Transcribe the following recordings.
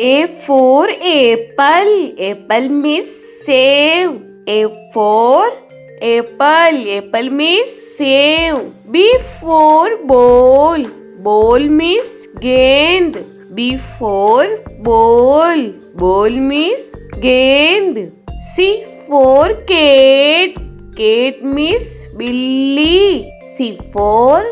A for apple. Apple means save. A for apple. Apple means save. B for ball. Ball means gend. B for ball. Ball means gend. C for cat. Cat means billy. C for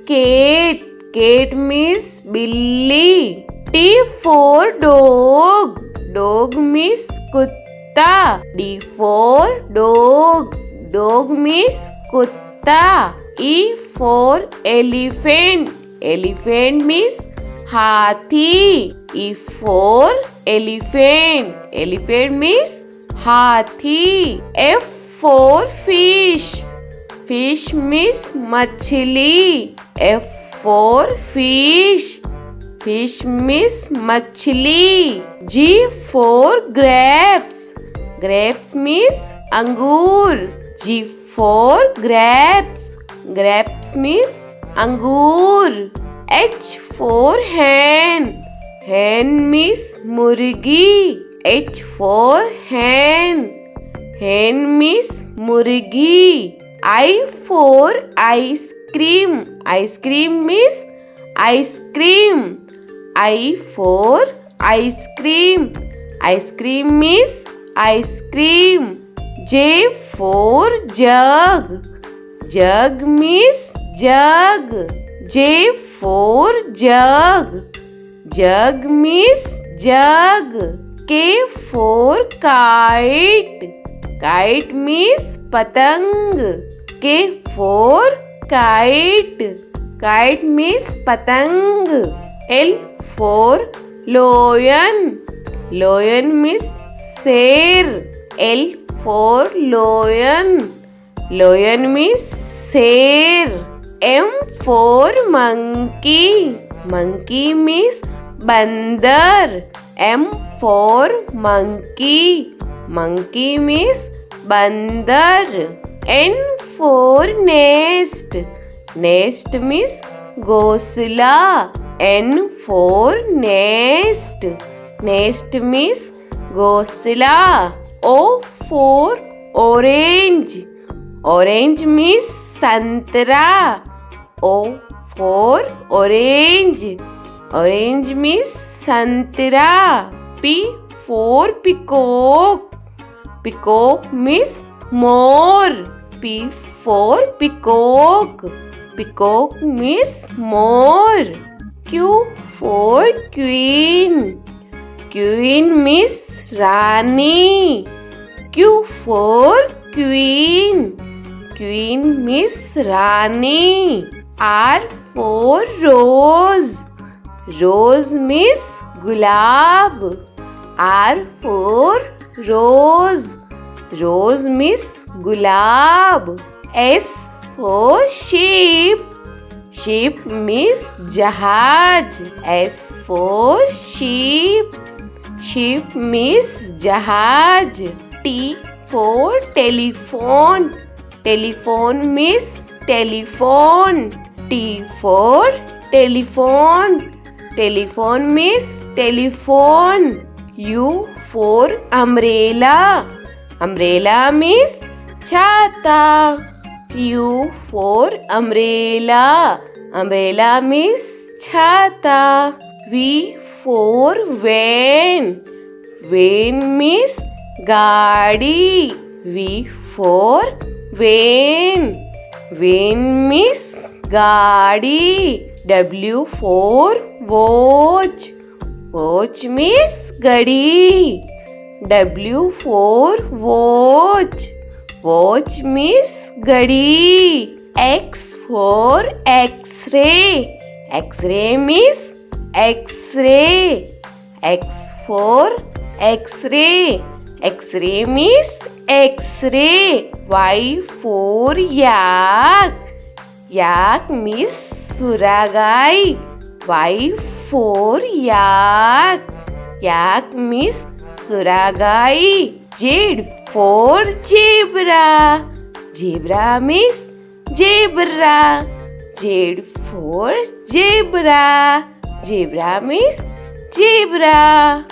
cat. Cat means billy. T for dog. Dog means kutta. D for dog. Dog means kutta. E for elephant. Elephant means hathi. E for elephant. Elephant means hathi. F for fish. Fish means machli. F for fish. Fish means machli. G for grapes. Grapes means angur. G for grapes. Grapes means angur. H for hen. Hen means murgi. H for hen. Hen means murgi. I for ice cream. Ice cream means ice cream. I for ice cream. Ice cream means ice cream. J for jug. Jug means jug. J for jug. Jug means jug. K for kite. Kite means patang. K for kite. Kite means patang. L for lion. Lion means sher. L for lion. Lion means sher. M for monkey. Monkey means bandar. M for monkey. Monkey means bandar. N for nest. Nest means ghosla. N for nest. Nest means ghosla. O for orange. Orange means santra. O for orange. Orange means santra. P for peacock. Peacock means more. P for peacock. Peacock means more. Q for queen. Queen means Rani. Q for queen. Queen means Rani. R for rose. Rose means gulab. R for rose. Rose means gulab. S for sheep. Sheep means jahaj. S for sheep. Sheep means jahaj. T for telephone. Telephone means telephone. T for telephone. Telephone means telephone. U for umbrella. Umbrella means chhata. U for umbrella. Umbrella means chhata. V for van. Van means gaadi. V for van. Van means gaadi. W for watch. Watch means gadi. W for watch. Watch means gadi. X for X-ray. X-ray means X-ray. X for X-ray. X-ray means X-ray. Y for yak. Yak means suragai. Y for yak. Yak means suragai. Z for zebra. Zebra means zebra. Z for zebra. Zebra means zebra.